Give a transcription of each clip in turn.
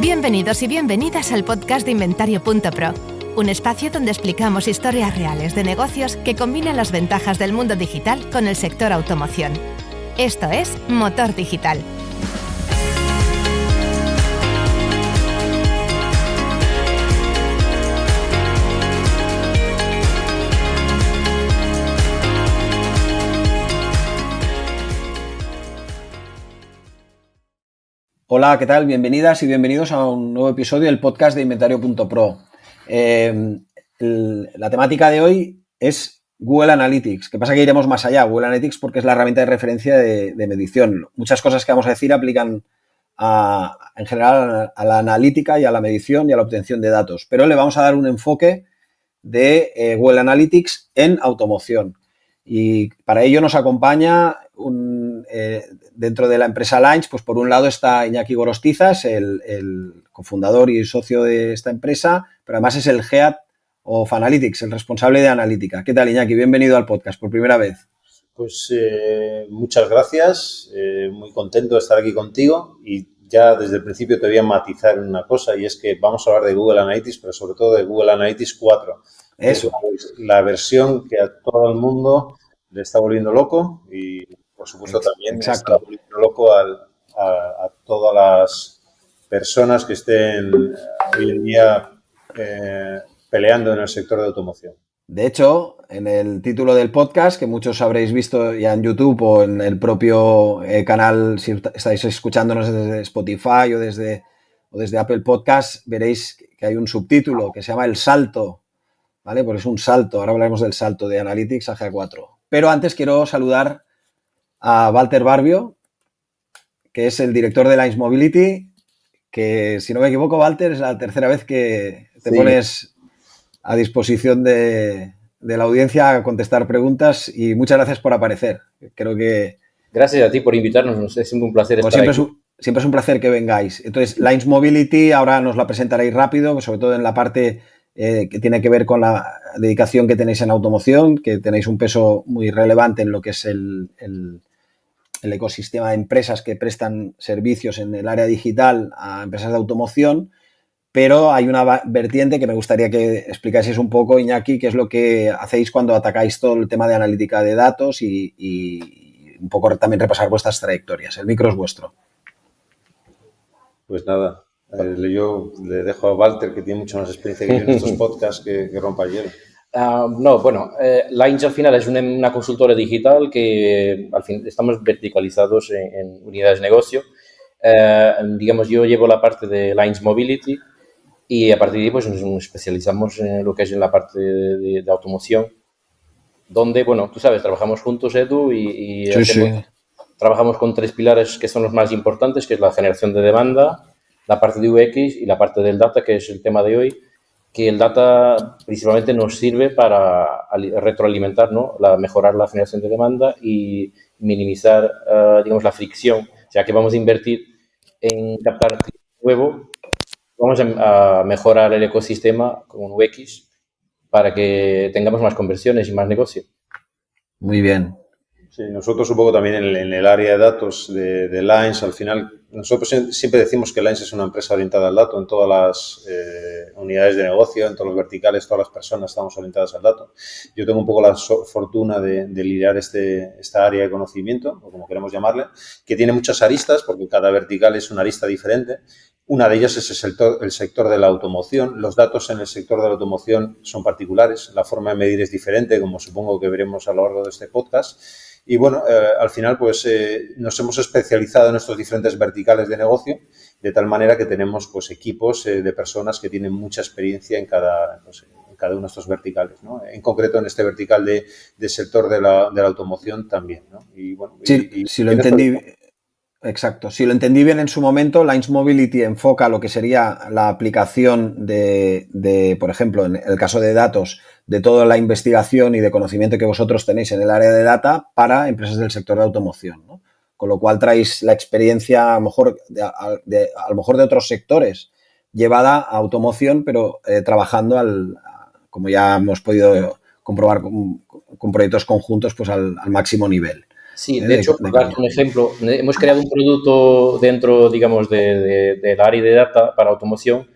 Bienvenidos y bienvenidas al podcast de Inventario.pro, un espacio donde explicamos historias reales de negocios que combinan las ventajas del mundo digital con el sector automoción. Esto es Motor Digital. Hola, ¿qué tal? Bienvenidas y bienvenidos a un nuevo episodio del podcast de Inventario.pro. La temática de hoy es Google Analytics. ¿Qué pasa? Que iremos más allá. Google Analytics porque es la herramienta de referencia de medición. Muchas cosas que vamos a decir aplican en general a la analítica y a la medición y a la obtención de datos. Pero le vamos a dar un enfoque de Google Analytics en automoción. Y para ello nos acompaña dentro de la empresa Lines, pues por un lado está Iñaki Gorostizas, el cofundador y socio de esta empresa, pero además es el Head of Analytics, el responsable de analítica. ¿Qué tal, Iñaki? Bienvenido al podcast por primera vez. Pues muchas gracias, muy contento de estar aquí contigo y ya desde el principio te voy a matizar una cosa y es que vamos a hablar de Google Analytics, pero sobre todo de Google Analytics 4. Eso. Es la versión que a todo el mundo le está volviendo loco y, por supuesto, también Exacto. está volviendo loco a todas las personas que estén hoy en día peleando en el sector de automoción. De hecho, en el título del podcast, que muchos habréis visto ya en YouTube o en el propio canal, si estáis escuchándonos desde Spotify o desde Apple Podcast, veréis que hay un subtítulo que se llama El Salto, ¿vale? Porque es un salto. Ahora hablaremos del salto de Analytics a GA4. Pero antes quiero saludar a Walter Barbio, que es el director de Lines Mobility, que, si no me equivoco, Walter, es la tercera vez que te pones a disposición de la audiencia a contestar preguntas y muchas gracias por aparecer. Creo que... Gracias a ti por invitarnos, es siempre un placer estar aquí. Siempre es un placer que vengáis. Entonces, Lines Mobility, ahora nos la presentaréis rápido, sobre todo en la parte que tiene que ver con la dedicación que tenéis en automoción, que tenéis un peso muy relevante en lo que es el ecosistema de empresas que prestan servicios en el área digital a empresas de automoción, pero hay una vertiente que me gustaría que explicaseis un poco, Iñaki, qué es lo que hacéis cuando atacáis todo el tema de analítica de datos y un poco también repasar vuestras trayectorias. El micro es vuestro. Pues nada, yo le dejo a Walter, que tiene mucha más experiencia que yo en estos podcasts, que rompa el hielo. Lines al final es una consultora digital que al fin estamos verticalizados en unidades de negocio. Digamos, yo llevo la parte de Lines Mobility y a partir de ahí pues nos especializamos en lo que es en la parte de automoción, donde, bueno, tú sabes, trabajamos juntos, Edu, y trabajamos con tres pilares que son los más importantes, que es la generación de demanda, la parte de UX y la parte del data, que es el tema de hoy, que el data principalmente nos sirve para retroalimentar, ¿no? Mejorar la generación de demanda y minimizar, digamos, la fricción. O sea, que vamos a invertir en captar nuevo, vamos a mejorar el ecosistema con UX para que tengamos más conversiones y más negocio. Muy bien. Sí, nosotros un poco también en el área de datos de Lines, al final, nosotros siempre decimos que Lines es una empresa orientada al dato en todas las unidades de negocio, en todos los verticales, todas las personas estamos orientadas al dato. Yo tengo un poco la fortuna de liderar esta área de conocimiento, o como queremos llamarle, que tiene muchas aristas, porque cada vertical es una arista diferente. Una de ellas es el sector de la automoción. Los datos en el sector de la automoción son particulares, la forma de medir es diferente, como supongo que veremos a lo largo de este podcast. Y bueno, al final pues nos hemos especializado en estos diferentes verticales de negocio, de tal manera que tenemos pues equipos de personas que tienen mucha experiencia en cada uno de estos verticales, ¿no? En concreto en este vertical del sector de la automoción también, ¿no? Y bueno, si lo entendí... Exacto. Si lo entendí bien en su momento, Lines Mobility enfoca lo que sería la aplicación de, por ejemplo, en el caso de datos, de toda la investigación y de conocimiento que vosotros tenéis en el área de data para empresas del sector de automoción, ¿no? Con lo cual traéis la experiencia a lo mejor de otros sectores llevada a automoción, pero trabajando como ya hemos podido comprobar con proyectos conjuntos, pues al máximo nivel. Sí, de hecho, por darte un ejemplo, hemos creado un producto dentro, digamos, del área de data para automoción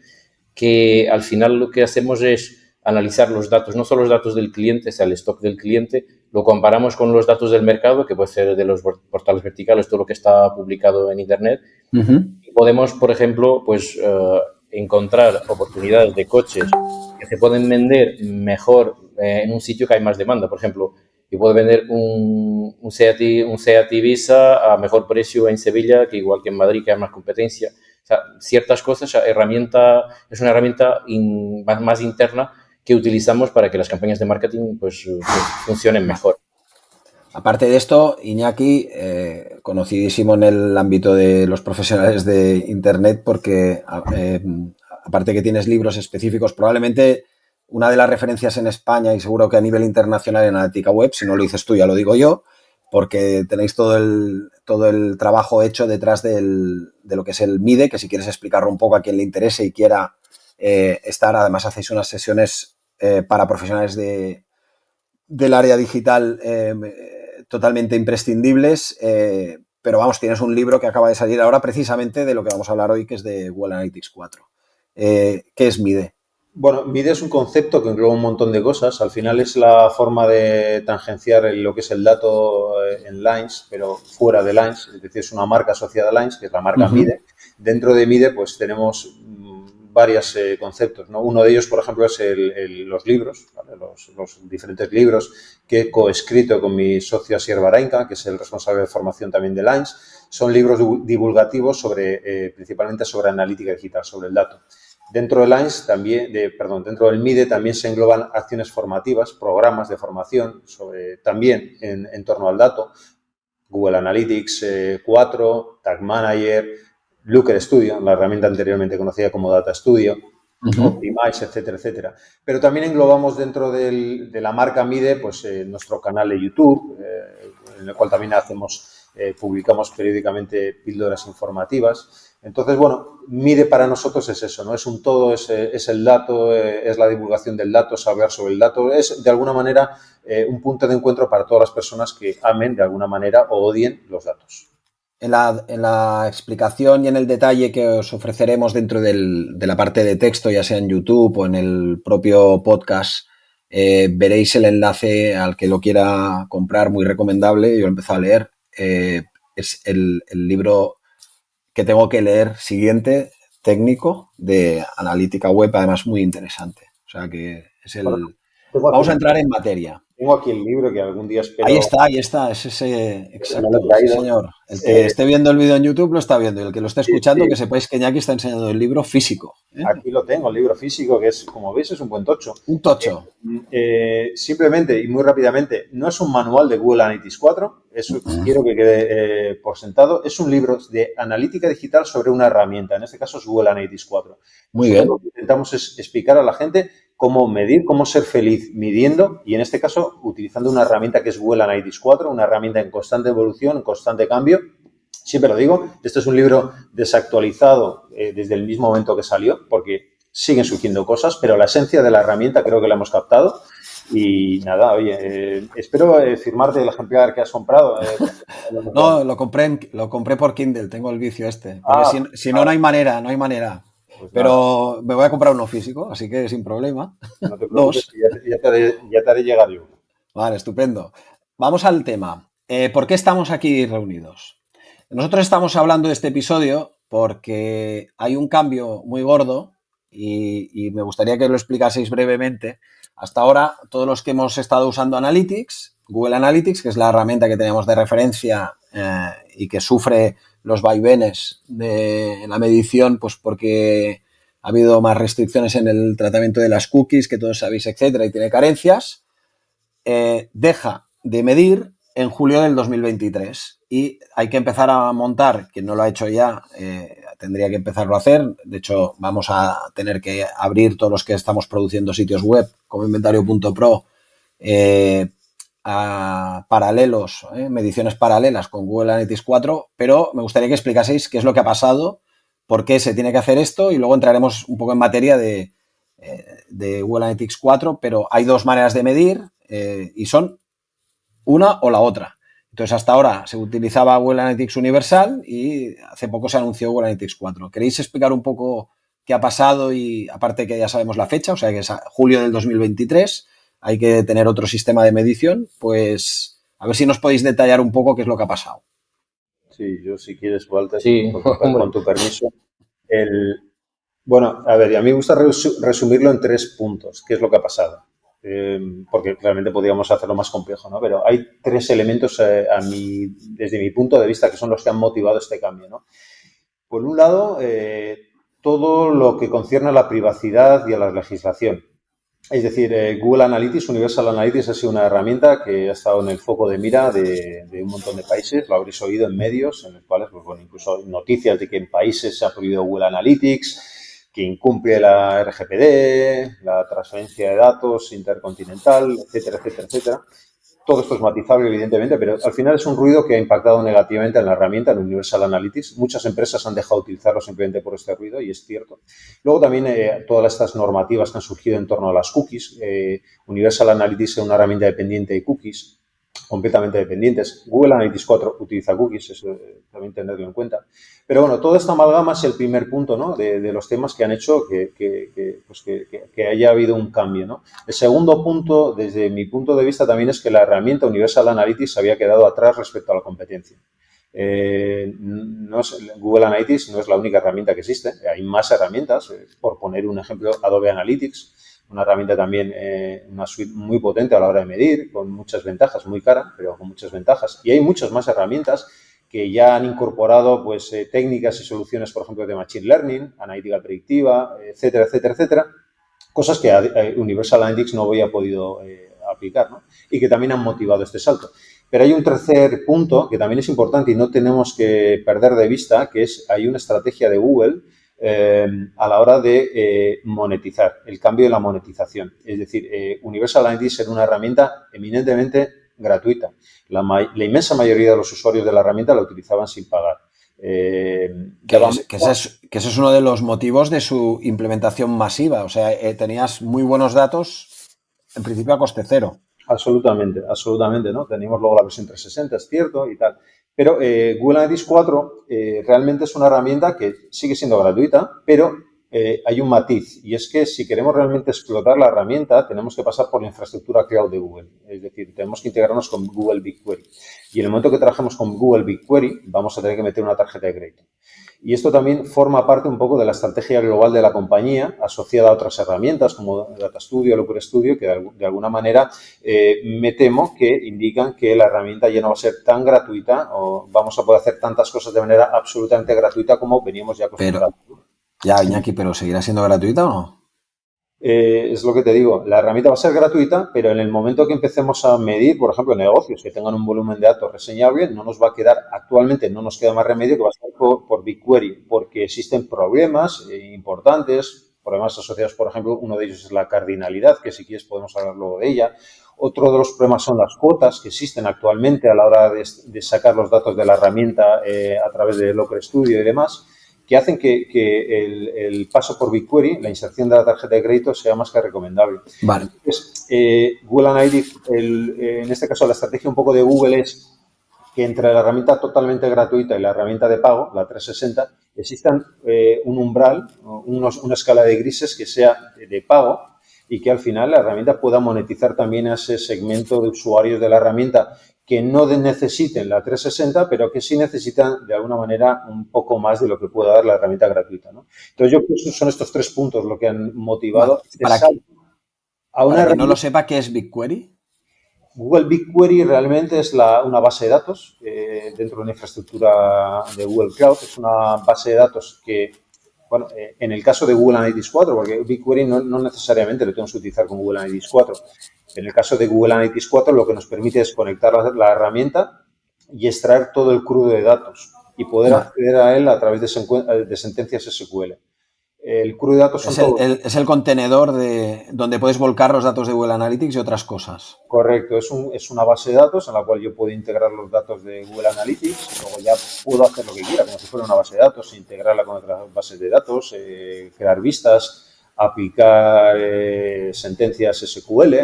que al final lo que hacemos es analizar los datos, no solo los datos del cliente, o sea, el stock del cliente, lo comparamos con los datos del mercado, que puede ser de los portales verticales, todo lo que está publicado en Internet. Y podemos, por ejemplo, pues encontrar oportunidades de coches que se pueden vender mejor en un sitio que hay más demanda. Por ejemplo, yo puedo vender un Seat Ibiza a mejor precio en Sevilla que igual que en Madrid, que hay más competencia. O sea, ciertas cosas, es una herramienta más interna que utilizamos para que las campañas de marketing pues funcionen mejor. Aparte de esto, Iñaki, conocidísimo en el ámbito de los profesionales de Internet porque, aparte que tienes libros específicos, probablemente una de las referencias en España y seguro que a nivel internacional en analítica web, si no lo dices tú ya lo digo yo, porque tenéis todo el trabajo hecho detrás de lo que es el MIDE, que si quieres explicarlo un poco a quien le interese y quiera estar, además hacéis unas sesiones para profesionales del área digital totalmente imprescindibles, pero vamos, tienes un libro que acaba de salir ahora precisamente de lo que vamos a hablar hoy, que es de Google Analytics 4. ¿Qué es MIDE? Bueno, MIDE es un concepto que engloba un montón de cosas. Al final es la forma de tangenciar lo que es el dato en Lines, pero fuera de Lines, es decir, es una marca asociada a Lines, que es la marca MIDE. Dentro de MIDE, pues tenemos varios conceptos, ¿no? Uno de ellos, por ejemplo, es los libros, ¿vale? Los diferentes libros que he coescrito con mi socio Asier Barainca, que es el responsable de formación también de Lines. Son libros divulgativos principalmente sobre analítica digital, sobre el dato. Dentro de Lines también, dentro del MIDE también se engloban acciones formativas, programas de formación también en torno al dato. Google Analytics 4, Tag Manager, Looker Studio, la herramienta anteriormente conocida como Data Studio, Optimize, etcétera, etcétera. Pero también englobamos dentro de la marca MIDE pues nuestro canal de YouTube, en el cual también publicamos periódicamente píldoras informativas. Entonces, bueno, MIDE para nosotros es eso, ¿no? Es un todo, es el dato, es la divulgación del dato, saber sobre el dato. Es, de alguna manera, un punto de encuentro para todas las personas que amen, de alguna manera, o odien los datos. En la explicación y en el detalle que os ofreceremos dentro de la parte de texto, ya sea en YouTube o en el propio podcast, veréis el enlace al que lo quiera comprar, muy recomendable. Yo lo he empezado a leer. Es el libro que tengo que leer siguiente, técnico, de analítica web, además muy interesante. O sea que es vamos a entrar en materia. Tengo aquí el libro que algún día espero... Ahí está, es ese, exacto, sí, señor. El que esté viendo el vídeo en YouTube lo está viendo y el que lo esté escuchando, que sepáis que Iñaki está enseñando el libro físico. Aquí lo tengo, el libro físico, que es, como veis, es un buen tocho. Un tocho. Simplemente y muy rápidamente, no es un manual de Google Analytics 4, eso quiero que quede por sentado, es un libro de analítica digital sobre una herramienta, en este caso es Google Analytics 4. Muy bien. Lo que intentamos es explicar a la gente cómo medir, cómo ser feliz midiendo y en este caso utilizando una herramienta que es Google Analytics 4, una herramienta en constante evolución, en constante cambio. Siempre lo digo, este es un libro desactualizado desde el mismo momento que salió porque siguen surgiendo cosas, pero la esencia de la herramienta creo que la hemos captado y nada, oye, espero firmarte el ejemplar que has comprado. No, lo compré por Kindle, tengo el vicio este. Porque si no, no hay manera. Pues pero nada. Me voy a comprar uno físico, así que sin problema. No te preocupes, ya te haré llegar yo. Vale, estupendo. Vamos al tema. ¿Por qué estamos aquí reunidos? Nosotros estamos hablando de este episodio porque hay un cambio muy gordo y me gustaría que lo explicaseis brevemente. Hasta ahora, todos los que hemos estado usando Analytics, Google Analytics, que es la herramienta que teníamos de referencia y que sufre los vaivenes de la medición, pues porque ha habido más restricciones en el tratamiento de las cookies, que todos sabéis, etcétera, y tiene carencias, deja de medir en julio del 2023 y hay que empezar a montar, quien no lo ha hecho ya, tendría que empezarlo a hacer. De hecho, vamos a tener que abrir todos los que estamos produciendo sitios web como inventario.pro a paralelos, mediciones paralelas con Google Analytics 4, pero me gustaría que explicaseis qué es lo que ha pasado, por qué se tiene que hacer esto y luego entraremos un poco en materia de Google Analytics 4, pero hay dos maneras de medir y son una o la otra. Entonces, hasta ahora se utilizaba Google Analytics Universal y hace poco se anunció Google Analytics 4. ¿Queréis explicar un poco qué ha pasado? Y aparte que ya sabemos la fecha, o sea que es julio del 2023, hay que tener otro sistema de medición, pues a ver si nos podéis detallar un poco qué es lo que ha pasado. Sí, yo si quieres, Walter, Sí, con tu permiso. Bueno, a ver, a mí me gusta resumirlo en 3 puntos. ¿Qué es lo que ha pasado? Porque realmente podríamos hacerlo más complejo, ¿no? Pero hay 3 elementos desde mi punto de vista que son los que han motivado este cambio, ¿no? Por un lado, todo lo que concierne a la privacidad y a la legislación. Es decir, Google Analytics, Universal Analytics ha sido una herramienta que ha estado en el foco de mira de un montón de países. Lo habréis oído en medios en los cuales, pues bueno, incluso hay noticias de que en países se ha prohibido Google Analytics, que incumple la RGPD, la transferencia de datos intercontinental, etcétera, etcétera, etcétera. Todo esto es matizable, evidentemente, pero al final es un ruido que ha impactado negativamente en la herramienta, en Universal Analytics. Muchas empresas han dejado de utilizarlo simplemente por este ruido y es cierto. Luego también todas estas normativas que han surgido en torno a las cookies. Universal Analytics es una herramienta dependiente de cookies, completamente dependientes. Google Analytics 4 utiliza cookies, eso también tenerlo en cuenta. Pero bueno, toda esta amalgama es el primer punto, ¿no? de los temas que han hecho que haya habido un cambio, ¿no? El segundo punto, desde mi punto de vista, también es que la herramienta Universal Analytics había quedado atrás respecto a la competencia. Google Analytics no es la única herramienta que existe, hay más herramientas. Por poner un ejemplo, Adobe Analytics, una herramienta también, una suite muy potente a la hora de medir, con muchas ventajas, muy cara, pero con muchas ventajas. Y hay muchas más herramientas que ya han incorporado pues, técnicas y soluciones, por ejemplo, de Machine Learning, analítica predictiva, etcétera, etcétera, etcétera. Cosas que Universal Analytics no había podido aplicar, ¿no? Y que también han motivado este salto. Pero hay un tercer punto que también es importante y no tenemos que perder de vista, que es hay una estrategia de Google a la hora de monetizar, el cambio de la monetización. Es decir, Universal Analytics era una herramienta eminentemente gratuita. La inmensa mayoría de los usuarios de la herramienta la utilizaban sin pagar. Que ese es uno de los motivos de su implementación masiva. O sea, tenías muy buenos datos, en principio a coste cero. Absolutamente, absolutamente, ¿no? Teníamos luego la versión 360, es cierto, y tal. Pero Google Analytics 4 realmente es una herramienta que sigue siendo gratuita, pero hay un matiz, y es que si queremos realmente explotar la herramienta, tenemos que pasar por la infraestructura cloud de Google. Es decir, tenemos que integrarnos con Google BigQuery. Y en el momento que trabajemos con Google BigQuery, vamos a tener que meter una tarjeta de crédito. Y esto también forma parte un poco de la estrategia global de la compañía, asociada a otras herramientas como Data Studio, Looker Studio, que de alguna manera me temo que indican que la herramienta ya no va a ser tan gratuita o vamos a poder hacer tantas cosas de manera absolutamente gratuita como veníamos ya acostumbrados. Ya, Iñaki, ¿pero seguirá siendo gratuita o no? Es lo que te digo, la herramienta va a ser gratuita, pero en el momento que empecemos a medir, por ejemplo, negocios que tengan un volumen de datos reseñable, no nos va a quedar, actualmente no nos queda más remedio que va a ser por BigQuery, porque existen problemas importantes, problemas asociados, por ejemplo, uno de ellos es la cardinalidad, que si quieres podemos hablar luego de ella. Otro de los problemas son las cuotas que existen actualmente a la hora de sacar los datos de la herramienta a través de Looker Studio y demás, que hacen que el paso por BigQuery, la inserción de la tarjeta de crédito, sea más que recomendable. Vale. Entonces, Google Analytics, en este caso la estrategia un poco de Google es que entre la herramienta totalmente gratuita y la herramienta de pago, la 360, existan un umbral, una escala de grises que sea de pago y que al final la herramienta pueda monetizar también a ese segmento de usuarios de la herramienta que no necesiten la 360, pero que sí necesitan, de alguna manera, un poco más de lo que pueda dar la herramienta gratuita, ¿no? Entonces, yo creo que son estos 3 puntos lo que han motivado para quien no lo sepa, ¿qué es BigQuery? Google BigQuery realmente es una base de datos dentro de una infraestructura de Google Cloud. Es una base de datos que, bueno, en el caso de Google Analytics 4, porque BigQuery no necesariamente lo tenemos que utilizar con Google Analytics 4. En el caso de Google Analytics 4, lo que nos permite es conectar la herramienta y extraer todo el crudo de datos y poder acceder a él a través de sentencias SQL. El crudo de datos es el contenedor donde puedes volcar los datos de Google Analytics y otras cosas. Correcto, es una base de datos en la cual yo puedo integrar los datos de Google Analytics, luego ya puedo hacer lo que quiera, como si fuera una base de datos, integrarla con otras bases de datos, crear vistas, aplicar sentencias SQL,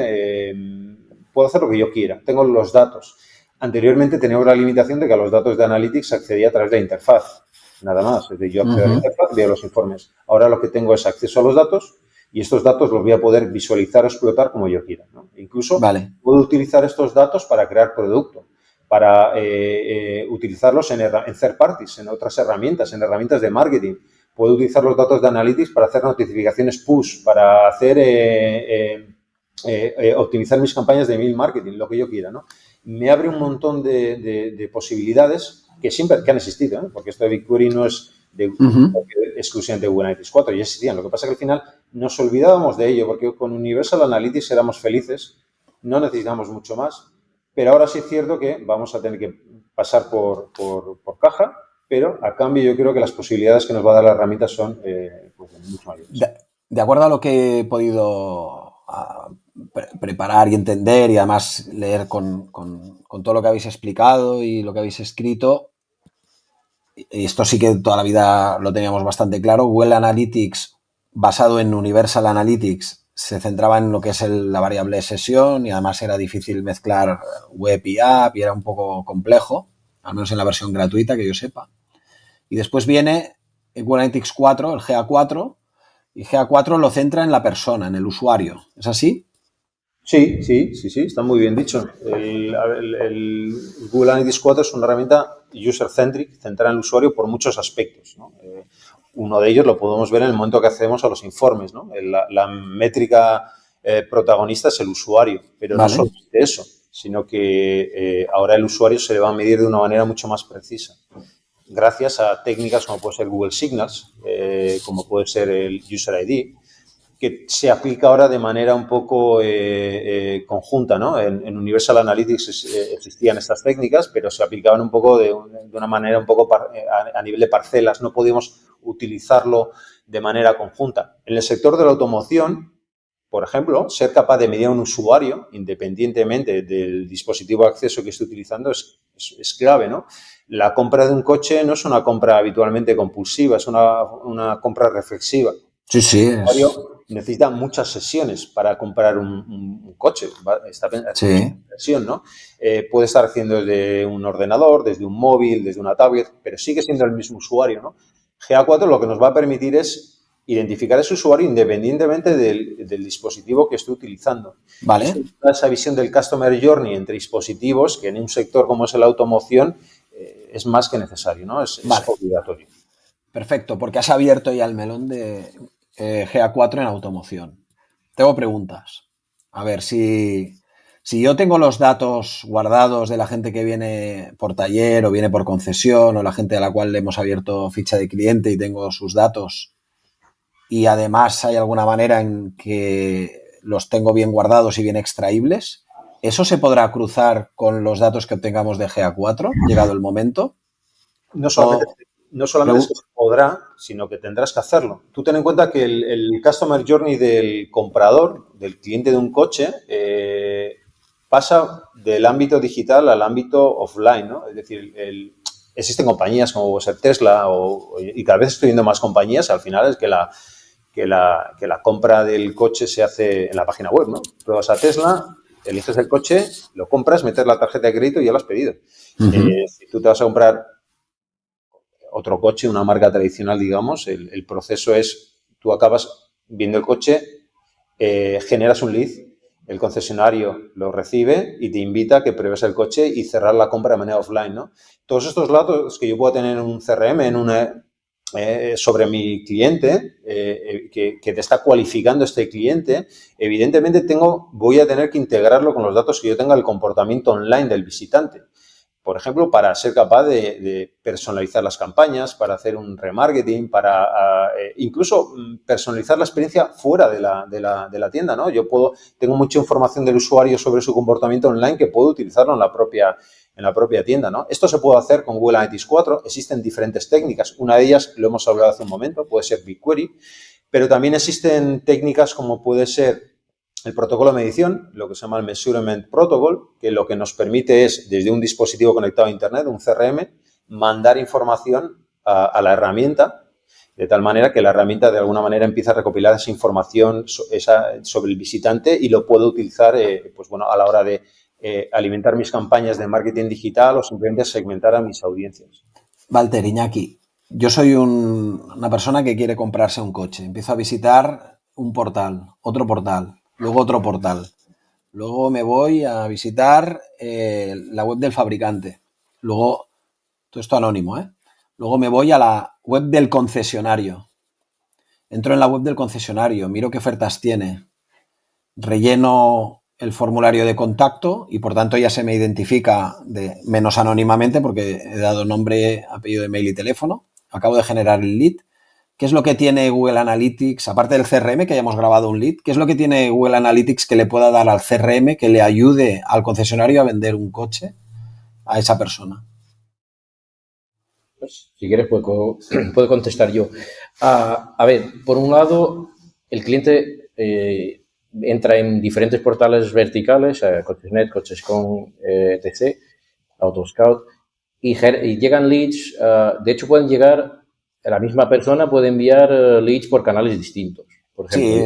puedo hacer lo que yo quiera, tengo los datos. Anteriormente teníamos la limitación de que a los datos de Analytics se accedía a través de la interfaz, nada más. Es decir, yo accedo a la interfaz, veo los informes. Ahora lo que tengo es acceso a los datos y estos datos los voy a poder visualizar o explotar como yo quiera, ¿no? Incluso puedo utilizar estos datos para crear producto, para utilizarlos en third parties, en otras herramientas, en herramientas de marketing. Puedo utilizar los datos de Analytics para hacer notificaciones push, para hacer optimizar mis campañas de email marketing, lo que yo quiera, ¿no? Me abre un montón de posibilidades que siempre han existido, ¿eh? Porque esto de BigQuery no es exclusivamente de Google Analytics 4, ya existían. Lo que pasa es que al final nos olvidábamos de ello, porque con Universal Analytics éramos felices, no necesitamos mucho más, pero ahora sí es cierto que vamos a tener que pasar por caja, pero a cambio yo creo que las posibilidades que nos va a dar la herramienta son pues, mucho mayores. De acuerdo a lo que he podido preparar y entender y además leer con todo lo que habéis explicado y lo que habéis escrito, y esto sí que toda la vida lo teníamos bastante claro, Google Analytics, basado en Universal Analytics, se centraba en lo que es la variable sesión y además era difícil mezclar web y app y era un poco complejo, al menos en la versión gratuita que yo sepa. Y después viene Google Analytics 4, el GA4, y GA4 lo centra en la persona, en el usuario. ¿Es así? Sí, está muy bien dicho. El Google Analytics 4 es una herramienta user-centric, centrada en el usuario por muchos aspectos, ¿no? Uno de ellos lo podemos ver en el momento que accedemos a los informes, ¿no? La métrica protagonista es el usuario, pero no solamente eso, sino que ahora el usuario se le va a medir de una manera mucho más precisa. Gracias a técnicas como puede ser Google Signals, como puede ser el User ID, que se aplica ahora de manera un poco conjunta, ¿no? En Universal Analytics existían estas técnicas, pero se aplicaban un poco de una manera un poco a nivel de parcelas. No podíamos utilizarlo de manera conjunta. En el sector de la automoción, por ejemplo, ser capaz de medir a un usuario, independientemente del dispositivo de acceso que esté utilizando, es clave, ¿no? La compra de un coche no es una compra habitualmente compulsiva, es una compra reflexiva. Sí. El usuario necesita muchas sesiones para comprar un coche. Está en versión, ¿no? Puede estar haciendo desde un ordenador, desde un móvil, desde una tablet, pero sigue siendo el mismo usuario, ¿no? GA4 lo que nos va a permitir es identificar a ese usuario independientemente del dispositivo que esté utilizando. Vale. Esa visión del Customer Journey entre dispositivos, que en un sector como es la automoción es más que necesario, ¿no? Es obligatorio. Perfecto, porque has abierto ya el melón de GA4 en automoción. Tengo preguntas. A ver, si yo tengo los datos guardados de la gente que viene por taller o viene por concesión o la gente a la cual le hemos abierto ficha de cliente y tengo sus datos y además hay alguna manera en que los tengo bien guardados y bien extraíbles, ¿eso se podrá cruzar con los datos que obtengamos de GA4, llegado el momento? No solamente es que se podrá, sino que tendrás que hacerlo. Tú ten en cuenta que el Customer Journey del comprador, del cliente de un coche, pasa del ámbito digital al ámbito offline, ¿no? Es decir, existen compañías como puede ser Tesla y cada vez estoy viendo más compañías, al final es que la compra del coche se hace en la página web, ¿no? Pruebas a Tesla, eliges el coche, lo compras, metes la tarjeta de crédito y ya lo has pedido. Si tú te vas a comprar otro coche, una marca tradicional, digamos, el proceso es, tú acabas viendo el coche, generas un lead, el concesionario lo recibe y te invita a que pruebes el coche y cerrar la compra de manera offline, ¿no? Todos estos datos que yo puedo tener en un CRM, sobre mi cliente, que te está cualificando este cliente, evidentemente voy a tener que integrarlo con los datos que yo tenga del comportamiento online del visitante. Por ejemplo, para ser capaz de personalizar las campañas, para hacer un remarketing, para incluso personalizar la experiencia fuera de la tienda, ¿no? Tengo mucha información del usuario sobre su comportamiento online que puedo utilizarlo en la propia tienda, ¿no? Esto se puede hacer con Google Analytics 4. Existen diferentes técnicas. Una de ellas, lo hemos hablado hace un momento, puede ser BigQuery, pero también existen técnicas como puede ser el protocolo de medición, lo que se llama el Measurement Protocol, que lo que nos permite es, desde un dispositivo conectado a Internet, un CRM, mandar información a la herramienta, de tal manera que la herramienta de alguna manera empieza a recopilar esa información sobre el visitante y lo puede utilizar a la hora de alimentar mis campañas de marketing digital o simplemente segmentar a mis audiencias. Walter, Iñaki, yo soy una persona que quiere comprarse un coche. Empiezo a visitar un portal, otro portal, luego otro portal. Luego me voy a visitar la web del fabricante. Luego, todo esto anónimo, ¿eh? Luego me voy a la web del concesionario. Entro en la web del concesionario, miro qué ofertas tiene, relleno el formulario de contacto y por tanto ya se me identifica menos anónimamente porque he dado nombre, apellido, email y teléfono. Acabo de generar el lead. ¿Qué es lo que tiene Google Analytics, aparte del CRM, que ya hemos grabado un lead? ¿Qué es lo que tiene Google Analytics que le pueda dar al CRM que le ayude al concesionario a vender un coche a esa persona? Pues, si quieres, puedo contestar yo. A ver, por un lado, el cliente entra en diferentes portales verticales, Coches.net, Coches.com, etc., Autoscout, y llegan leads. De hecho, pueden llegar, la misma persona puede enviar leads por canales distintos. Por ejemplo, sí,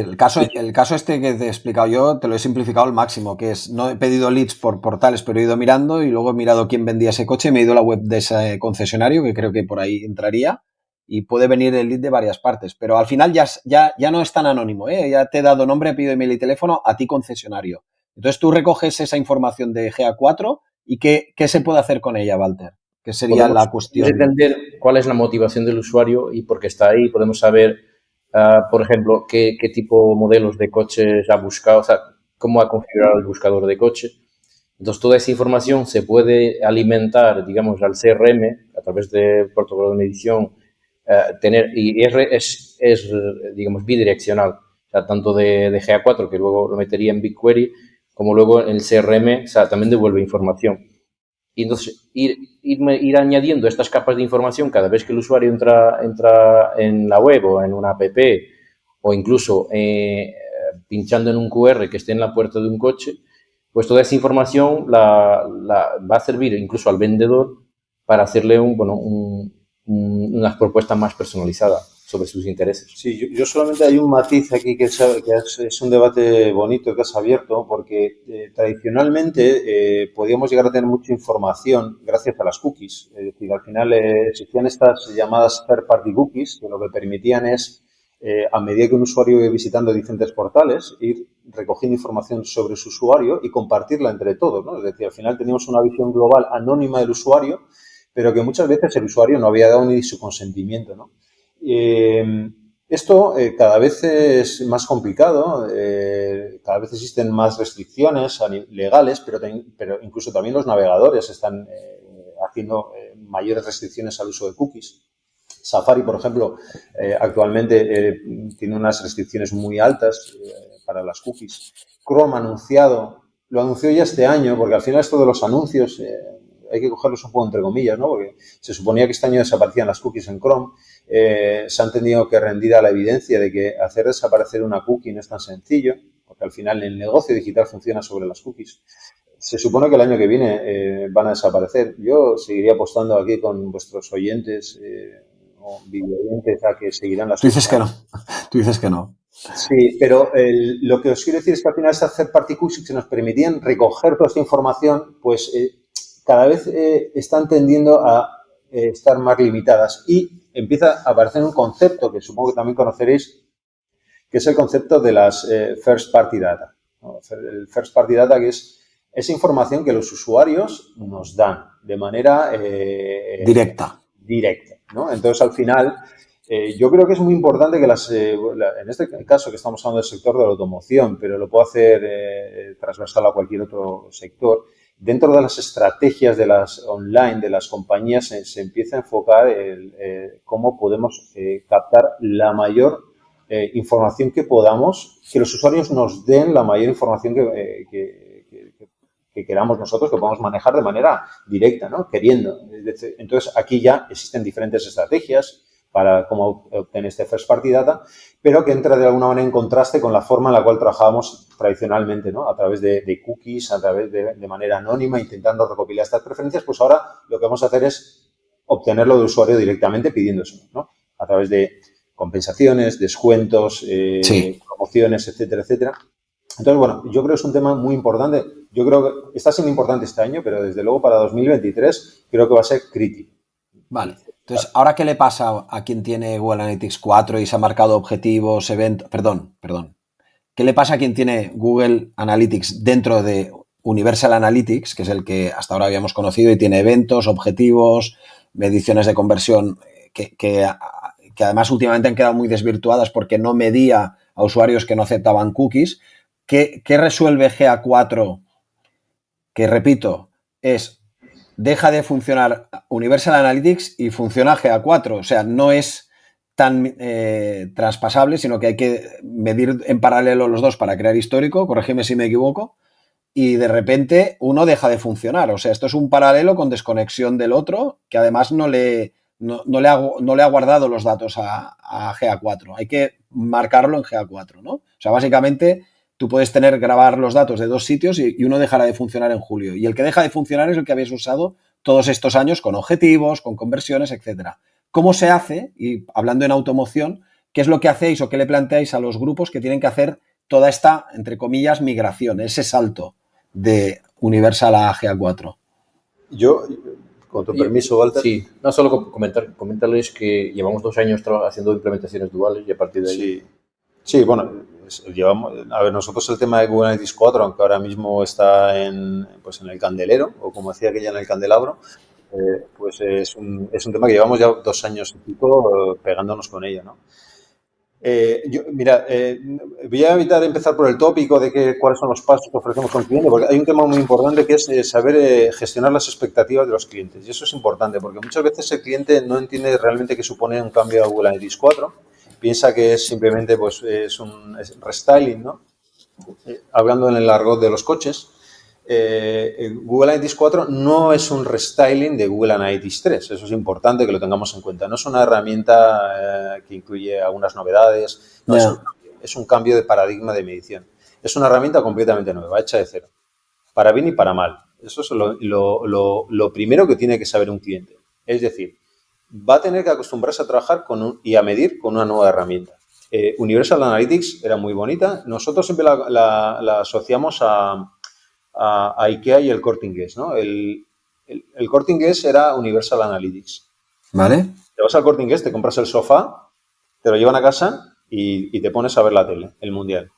el caso este que te he explicado yo, te lo he simplificado al máximo, que es, no he pedido leads por portales, pero he ido mirando y luego he mirado quién vendía ese coche y me he ido a la web de ese concesionario, que creo que por ahí entraría, y puede venir el lead de varias partes. Pero al final ya no es tan anónimo, ¿eh? Ya te he dado nombre, pedido email y teléfono a ti, concesionario. Entonces tú recoges esa información de GA4 y ¿qué se puede hacer con ella, Walter? Que sería la cuestión. Podemos entender cuál es la motivación del usuario y por qué está ahí. Podemos saber, por ejemplo, qué tipo de modelos de coches ha buscado, o sea, cómo ha configurado el buscador de coche. Entonces, toda esa información se puede alimentar, digamos, al CRM a través del protocolo de medición, y es, digamos, bidireccional. O sea, tanto de GA4, que luego lo metería en BigQuery, como luego en el CRM, o sea, también devuelve información. Y entonces, ir añadiendo estas capas de información cada vez que el usuario entra en la web o en una app o incluso pinchando en un QR que esté en la puerta de un coche, pues toda esa información va a servir incluso al vendedor para hacerle unas propuestas más personalizadas sobre sus intereses. Sí, yo solamente hay un matiz aquí que es un debate bonito que has abierto, porque tradicionalmente podíamos llegar a tener mucha información gracias a las cookies. Es decir, al final existían estas llamadas third party cookies, que lo que permitían es, a medida que un usuario iba visitando diferentes portales, ir recogiendo información sobre su usuario y compartirla entre todos, ¿no? Es decir, al final teníamos una visión global anónima del usuario, pero que muchas veces el usuario no había dado ni su consentimiento, ¿no? Esto cada vez es más complicado, cada vez existen más restricciones legales, pero incluso también los navegadores están haciendo mayores restricciones al uso de cookies. Safari, por ejemplo, actualmente tiene unas restricciones muy altas para las cookies. Chrome lo anunció ya este año, porque al final esto de los anuncios hay que cogerlos un poco entre comillas, ¿no? Porque se suponía que este año desaparecían las cookies en Chrome. Se han tenido que rendir a la evidencia de que hacer desaparecer una cookie no es tan sencillo, porque al final el negocio digital funciona sobre las cookies. Se supone que el año que viene van a desaparecer. Yo seguiría apostando aquí con vuestros oyentes o videoyentes a que seguirán las cookies. Tú dices que no. Sí, pero lo que os quiero decir es que al final estas third party cookies que nos permitían recoger toda esta información, pues cada vez están tendiendo a estar más limitadas y empieza a aparecer un concepto que supongo que también conoceréis, que es el concepto de las first party data, ¿no? El first party data, que es esa información que los usuarios nos dan de manera directa, ¿no? Entonces, al final, yo creo que es muy importante que en este caso que estamos hablando del sector de la automoción, pero lo puedo hacer transversal a cualquier otro sector. Dentro de las estrategias de las online, de las compañías, se empieza a enfocar cómo podemos captar la mayor información que podamos, que los usuarios nos den la mayor información que queramos nosotros, que podamos manejar de manera directa, ¿no? Queriendo. Entonces, aquí ya existen diferentes estrategias para cómo obtener este first party data, pero que entra de alguna manera en contraste con la forma en la cual trabajábamos tradicionalmente, ¿no? A través de cookies, a través de manera anónima, intentando recopilar estas preferencias. Pues ahora lo que vamos a hacer es obtenerlo del usuario directamente pidiéndoselo, ¿no? A través de compensaciones, descuentos, promociones, etcétera, etcétera. Entonces, bueno, yo creo que es un tema muy importante. Yo creo que está siendo importante este año, pero desde luego para 2023 creo que va a ser crítico. Vale. Entonces, ¿ahora qué le pasa a quien tiene Google Analytics 4 y se ha marcado objetivos, eventos? Perdón. ¿Qué le pasa a quien tiene Google Analytics dentro de Universal Analytics, que es el que hasta ahora habíamos conocido y tiene eventos, objetivos, mediciones de conversión que además últimamente han quedado muy desvirtuadas porque no medía a usuarios que no aceptaban cookies? ¿Qué resuelve GA4? Que repito, deja de funcionar Universal Analytics y funciona GA4. O sea, no es tan traspasable, sino que hay que medir en paralelo los dos para crear histórico, corrígeme si me equivoco, y de repente uno deja de funcionar. O sea, esto es un paralelo con desconexión del otro, que además no le ha guardado los datos a GA4. Hay que marcarlo en GA4, ¿no? O sea, básicamente tú puedes grabar los datos de dos sitios y uno dejará de funcionar en julio. Y el que deja de funcionar es el que habéis usado todos estos años con objetivos, con conversiones, etcétera. ¿Cómo se hace? Y hablando en automoción, ¿qué es lo que hacéis o qué le planteáis a los grupos que tienen que hacer toda esta, entre comillas, migración, ese salto de Universal a GA4? Yo, con tu permiso, Walter. Sí, no solo comentarles que llevamos 2 años haciendo implementaciones duales y a partir de ahí... Sí, bueno, nosotros el tema de Google Analytics 4, aunque ahora mismo está en el candelero, o como decía aquella, en el candelabro, pues es un tema que llevamos ya 2 años y pico pegándonos con ello, ¿no? Voy a evitar empezar por el tópico de cuáles son los pasos que ofrecemos a un cliente, porque hay un tema muy importante que es saber gestionar las expectativas de los clientes. Y eso es importante, porque muchas veces el cliente no entiende realmente qué supone un cambio a Google Analytics 4. Piensa que es simplemente es un restyling, ¿no? Hablando en el argot de los coches, Google Analytics 4 no es un restyling de Google Analytics 3. Eso es importante que lo tengamos en cuenta. No es una herramienta que incluye algunas novedades. No, es un cambio de paradigma de medición. Es una herramienta completamente nueva, hecha de cero. Para bien y para mal. Eso es lo primero que tiene que saber un cliente. Es decir, va a tener que acostumbrarse a trabajar y a medir con una nueva herramienta. Universal Analytics era muy bonita. Nosotros siempre la asociamos a IKEA y el Corte Inglés, ¿no? El Corte Inglés era Universal Analytics. ¿Vale? Te vas al Corte Inglés, te compras el sofá, te lo llevan a casa y te pones a ver la tele, el Mundial.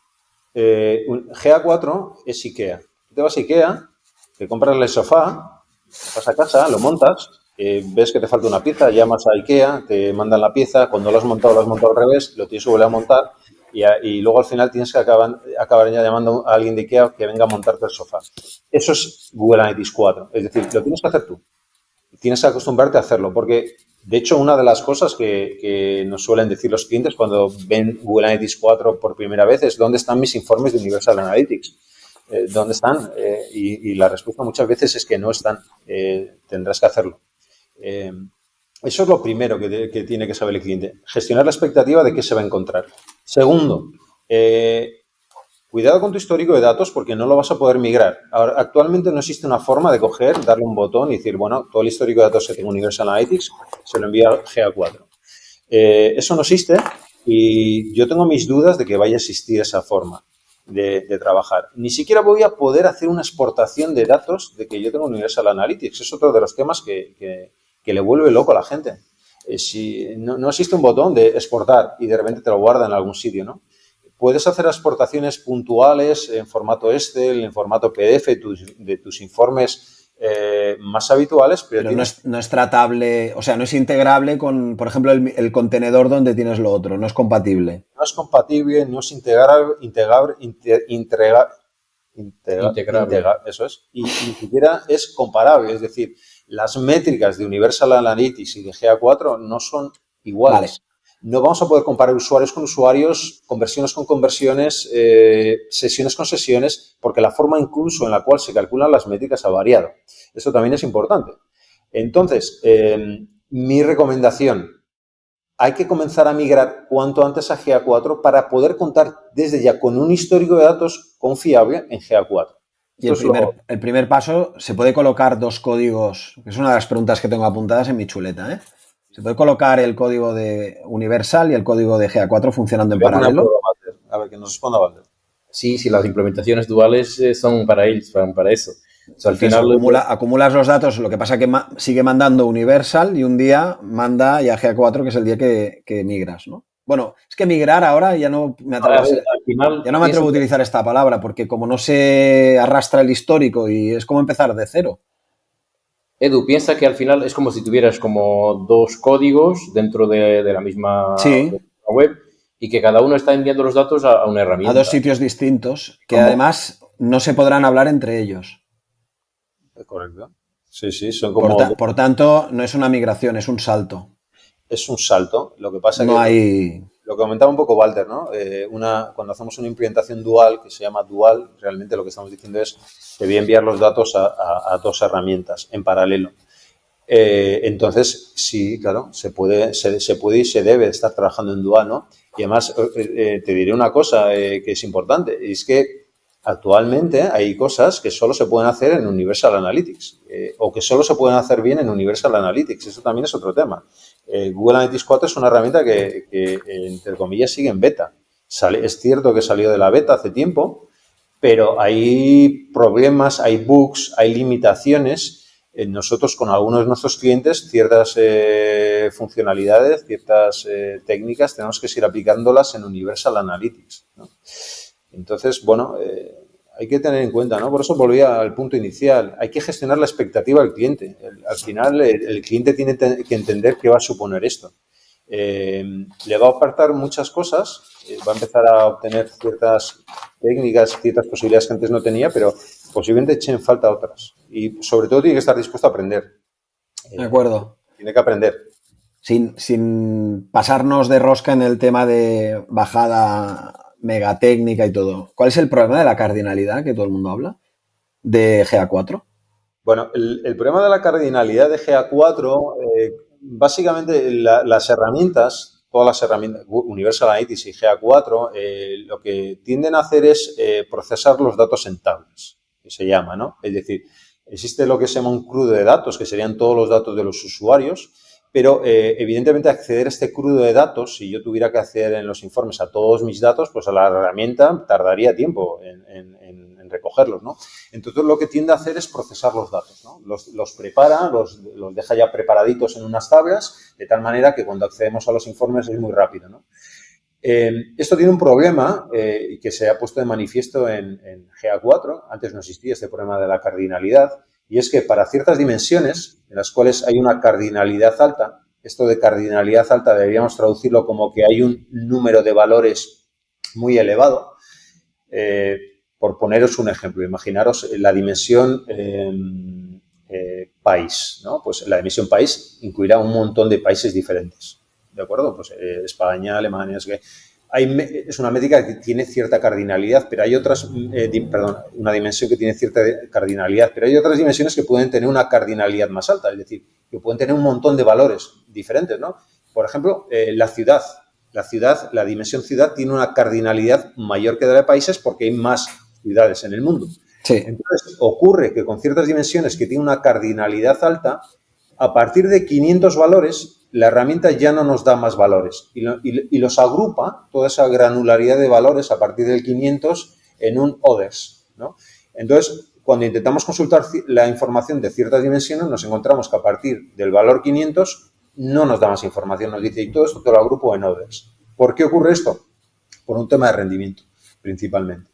GA4 es IKEA. Tú te vas a IKEA, te compras el sofá, vas a casa, lo montas, ves que te falta una pieza, llamas a IKEA, te mandan la pieza, cuando lo has montado al revés, lo tienes que volver a montar y luego al final tienes que acabar ya llamando a alguien de IKEA que venga a montarte el sofá. Eso es Google Analytics 4, es decir, lo tienes que hacer tú. Tienes que acostumbrarte a hacerlo, porque de hecho una de las cosas que nos suelen decir los clientes cuando ven Google Analytics 4 por primera vez es ¿dónde están mis informes de Universal Analytics? ¿Dónde están? Y la respuesta muchas veces es que no están, tendrás que hacerlo. Eso es lo primero que tiene que saber el cliente, gestionar la expectativa de qué se va a encontrar. Segundo, cuidado con tu histórico de datos porque no lo vas a poder migrar. Ahora, actualmente no existe una forma de darle un botón y decir, bueno, todo el histórico de datos que tengo en Universal Analytics se lo envía a GA4. Eso no existe y yo tengo mis dudas de que vaya a existir esa forma de trabajar. Ni siquiera voy a poder hacer una exportación de datos de que yo tengo Universal Analytics. Es otro de los temas que le vuelve loco a la gente. Si no existe un botón de exportar y de repente te lo guarda en algún sitio, ¿no? Puedes hacer exportaciones puntuales en formato Excel, en formato PDF de tus informes más habituales, pero no es tratable, o sea, no es integrable con, por ejemplo, el contenedor donde tienes lo otro, no es compatible. No es compatible, no es integrable, eso es, y ni siquiera es comparable, es decir, las métricas de Universal Analytics y de GA4 no son iguales. Vale. No vamos a poder comparar usuarios con usuarios, conversiones con conversiones, sesiones con sesiones, porque la forma incluso en la cual se calculan las métricas ha variado. Eso también es importante. Entonces, mi recomendación, hay que comenzar a migrar cuanto antes a GA4 para poder contar desde ya con un histórico de datos confiable en GA4. Y el primer paso, ¿se puede colocar dos códigos? Es una de las preguntas que tengo apuntadas en mi chuleta, ¿eh? ¿Se puede colocar el código de Universal y el código de GA4 funcionando en paralelo? A ver, que nos responda Walter. Sí, sí, las implementaciones duales son para ellos, para eso. O sea, al final acumulas los datos, lo que pasa que sigue mandando Universal y un día manda ya GA4, que es el día que migras, ¿no? Bueno, es que migrar ahora ya no me atrevo a utilizar esta palabra, porque como no se arrastra el histórico y es como empezar de cero. Edu, piensa que al final es como si tuvieras como dos códigos dentro de la misma web y que cada uno está enviando los datos a una herramienta. A dos sitios distintos que además no se podrán hablar entre ellos. Correcto. Sí, son como... Por tanto, no es una migración, es un salto. Es un salto. Lo que pasa no que... hay... Lo que comentaba un poco Walter, ¿no? Cuando hacemos una implementación dual, que se llama dual, realmente lo que estamos diciendo es que voy a enviar los datos a dos herramientas en paralelo. Entonces, sí, claro, se puede y se debe estar trabajando en dual, ¿no? Y además, te diré una cosa que es importante, y es que actualmente hay cosas que solo se pueden hacer en Universal Analytics o que solo se pueden hacer bien en Universal Analytics. Eso también es otro tema. Google Analytics 4 es una herramienta que entre comillas, sigue en beta. Es cierto que salió de la beta hace tiempo, pero hay problemas, hay bugs, hay limitaciones. Nosotros con algunos de nuestros clientes ciertas funcionalidades, ciertas técnicas tenemos que seguir aplicándolas en Universal Analytics, ¿no? Entonces, bueno, hay que tener en cuenta, ¿no? Por eso volvía al punto inicial. Hay que gestionar la expectativa del cliente. Al final, el cliente tiene que entender qué va a suponer esto. Le va a apartar muchas cosas, va a empezar a obtener ciertas técnicas, ciertas posibilidades que antes no tenía, pero posiblemente echen falta otras. Y sobre todo tiene que estar dispuesto a aprender. De acuerdo. Tiene que aprender. Sin pasarnos de rosca en el tema de bajada megatécnica y todo. ¿Cuál es el problema de la cardinalidad que todo el mundo habla de GA4? Bueno, el problema de la cardinalidad de GA4, básicamente las herramientas, todas las herramientas, Universal Analytics y GA4, lo que tienden a hacer es procesar los datos en tablas, que se llama, ¿no? Es decir, existe lo que se llama un crudo de datos, que serían todos los datos de los usuarios, pero evidentemente acceder a este crudo de datos, si yo tuviera que acceder en los informes a todos mis datos, pues a la herramienta tardaría tiempo en recogerlos, ¿no? Entonces lo que tiende a hacer es procesar los datos, ¿no? Los prepara, los deja ya preparaditos en unas tablas, de tal manera que cuando accedemos a los informes es muy rápido, ¿no? Esto tiene un problema que se ha puesto de manifiesto en GA4, antes no existía este problema de la cardinalidad, y es que para ciertas dimensiones en las cuales hay una cardinalidad alta, esto de cardinalidad alta deberíamos traducirlo como que hay un número de valores muy elevado. Por poneros un ejemplo, imaginaros la dimensión país, ¿no? Pues la dimensión país incluirá un montón de países diferentes, ¿de acuerdo? Pues España, Alemania, es una métrica que tiene cierta cardinalidad, pero hay otras, una dimensión que tiene cierta cardinalidad, pero hay otras dimensiones que pueden tener una cardinalidad más alta, es decir, que pueden tener un montón de valores diferentes, ¿no? Por ejemplo, la ciudad, la dimensión ciudad tiene una cardinalidad mayor que la de países porque hay más ciudades en el mundo. Sí. Entonces, ocurre que con ciertas dimensiones que tienen una cardinalidad alta, a partir de 500 valores, la herramienta ya no nos da más valores y los agrupa, toda esa granularidad de valores a partir del 500 en un others, ¿no? Entonces, cuando intentamos consultar la información de ciertas dimensiones, nos encontramos que a partir del valor 500 no nos da más información, nos dice, y todo esto te lo agrupo en others. ¿Por qué ocurre esto? Por un tema de rendimiento, principalmente.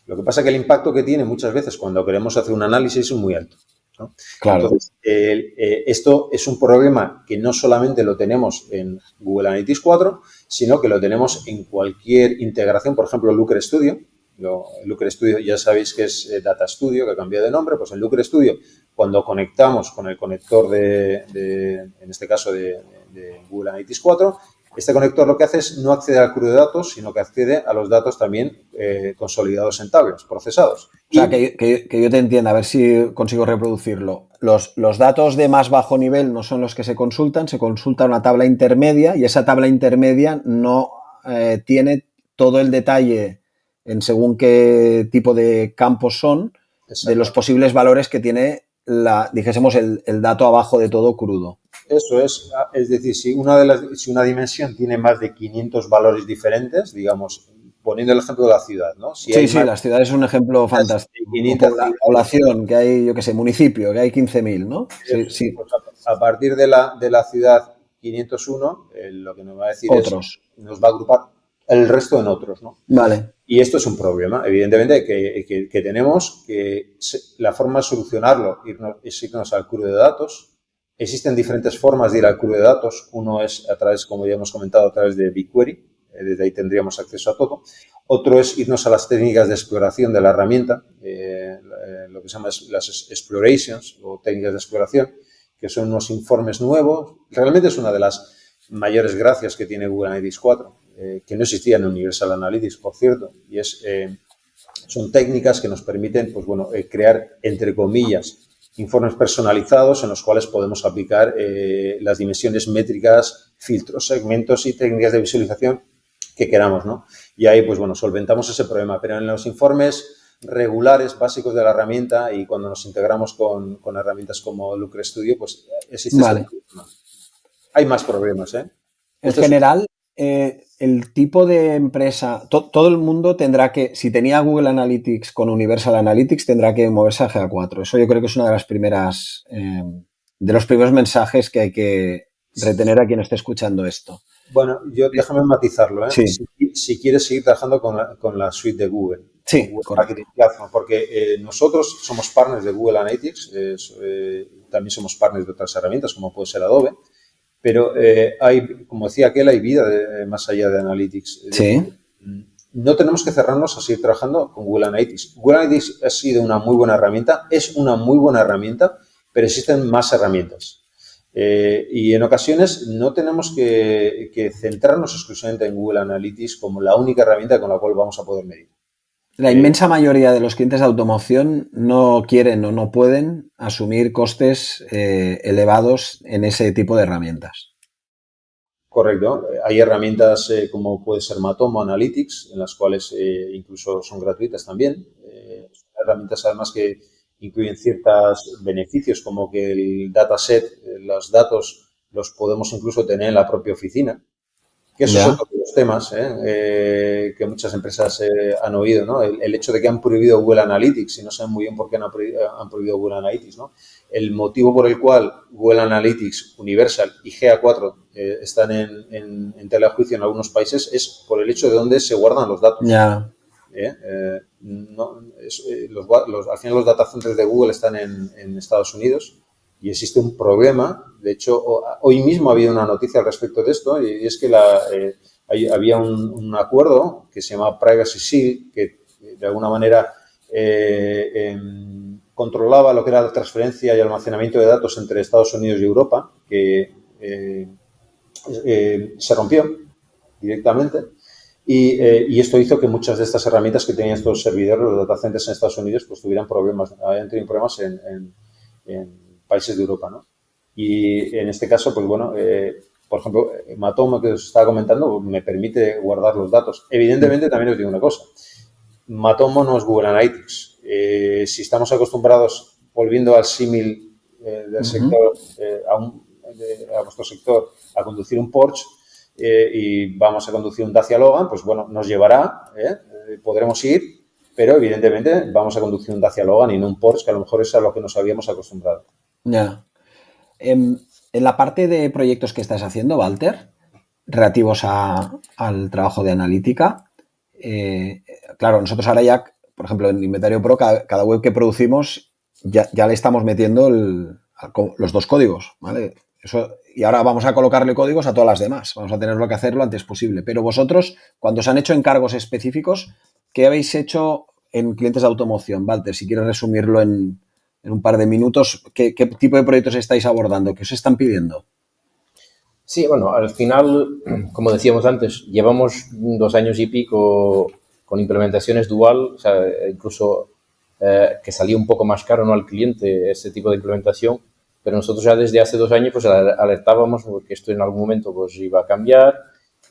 Lo que pasa es que el impacto que tiene muchas veces cuando queremos hacer un análisis es muy alto, ¿no? Claro. Entonces, esto es un problema que no solamente lo tenemos en Google Analytics 4, sino que lo tenemos en cualquier integración, por ejemplo, Looker Studio. Looker Studio ya sabéis que es Data Studio, que ha cambiado de nombre, pues en Looker Studio, cuando conectamos con el conector en este caso de Google Analytics 4, este conector lo que hace es no acceder al crudo de datos, sino que accede a los datos también consolidados en tablas, procesados. O sea, que yo te entienda, a ver si consigo reproducirlo. Los datos de más bajo nivel no son los que se consulta una tabla intermedia y esa tabla intermedia no tiene todo el detalle en según qué tipo de campos son de los posibles valores que tiene dijésemos el dato abajo de todo crudo. Eso es decir, si una dimensión tiene más de 500 valores diferentes, digamos, poniendo el ejemplo de la ciudad, ¿no? Si sí, las ciudades es un ejemplo fantástico. La población, que hay, yo qué sé, municipio, que hay 15.000, ¿no? Sí. Pues a partir de la ciudad 501, lo que nos va a decir otros. Nos va a agrupar el resto en otros, ¿no? Vale. Y esto es un problema, evidentemente, que tenemos que la forma de solucionarlo es irnos al crudo de datos. Existen diferentes formas de ir al crudo de datos. Uno es a través, como ya hemos comentado, a través de BigQuery. Desde ahí tendríamos acceso a todo. Otro es irnos a las técnicas de exploración de la herramienta, lo que se llama las explorations o técnicas de exploración, que son unos informes nuevos. Realmente es una de las mayores gracias que tiene Google Analytics 4, que no existía en Universal Analytics, por cierto, y son técnicas que nos permiten, pues bueno, crear, entre comillas, informes personalizados en los cuales podemos aplicar las dimensiones métricas, filtros, segmentos y técnicas de visualización que queramos, ¿no? Y ahí, pues bueno, solventamos ese problema. Pero en los informes regulares, básicos de la herramienta y cuando nos integramos con herramientas como Looker Studio, pues existe ese problema. Hay más problemas, ¿eh? En general, el tipo de empresa, todo el mundo tendrá que, si tenía Google Analytics con Universal Analytics, tendrá que moverse a GA4. Eso yo creo que es una de las primeras, de los primeros mensajes que hay que retener a quien esté escuchando esto. Bueno, déjame matizarlo, ¿eh? Sí. Si quieres seguir trabajando con la suite de Google. Sí, Google porque nosotros somos partners de Google Analytics, también somos partners de otras herramientas como puede ser Adobe, pero hay, como decía aquel, hay vida más allá de Analytics. Sí. No tenemos que cerrarnos a seguir trabajando con Google Analytics. Google Analytics ha sido una muy buena herramienta, es una muy buena herramienta, pero existen más herramientas. Y en ocasiones no tenemos que centrarnos exclusivamente en Google Analytics como la única herramienta con la cual vamos a poder medir. La inmensa mayoría de los clientes de automoción no quieren o no pueden asumir costes elevados en ese tipo de herramientas. Correcto. Hay herramientas como puede ser Matomo Analytics, en las cuales incluso son gratuitas también. Herramientas además que incluyen ciertos beneficios como que el dataset, los datos los podemos incluso tener en la propia oficina, que eso es otro de los temas que muchas empresas han oído, ¿no? El hecho de que han prohibido Google Analytics y no saben muy bien por qué han prohibido Google Analytics, ¿no? El motivo por el cual Google Analytics, Universal y GA4 están en tela de juicio en algunos países es por el hecho de dónde se guardan los datos. Ya. Al final los data centers de Google están en Estados Unidos y existe un problema. De hecho, hoy mismo ha habido una noticia al respecto de esto y es que había un acuerdo que se llama Privacy Shield que de alguna manera controlaba lo que era la transferencia y almacenamiento de datos entre Estados Unidos y Europa, que se rompió directamente. Y esto hizo que muchas de estas herramientas que tenían estos servidores, los data centers en Estados Unidos, pues tuvieran problemas, habían tenido problemas en países de Europa, ¿no? Y en este caso, pues bueno, por ejemplo, Matomo, que os estaba comentando, me permite guardar los datos. Evidentemente, también os digo una cosa, Matomo no es Google Analytics. Si estamos acostumbrados, volviendo al símil del sector, a vuestro sector, a conducir un Porsche, y vamos a conducir un Dacia Logan, pues bueno, nos llevará, podremos ir, pero evidentemente vamos a conducir un Dacia Logan y no un Porsche, que a lo mejor es a lo que nos habíamos acostumbrado. Ya. En la parte de proyectos que estás haciendo, Walter, relativos al trabajo de analítica, claro, nosotros ahora ya, por ejemplo, en Inventario Pro, cada web que producimos ya le estamos metiendo los dos códigos, ¿vale? Y ahora vamos a colocarle códigos a todas las demás. Vamos a tener que hacerlo lo antes posible. Pero vosotros, cuando os han hecho encargos específicos, ¿qué habéis hecho en clientes de automoción? Walter, si quieres resumirlo en un par de minutos, ¿qué tipo de proyectos estáis abordando? ¿Qué os están pidiendo? Sí, bueno, al final, como decíamos antes, llevamos 2 años y pico con implementaciones dual, o sea, incluso que salía un poco más caro, ¿no?, al cliente ese tipo de implementación. Pero nosotros ya desde hace 2 años pues alertábamos que esto en algún momento pues iba a cambiar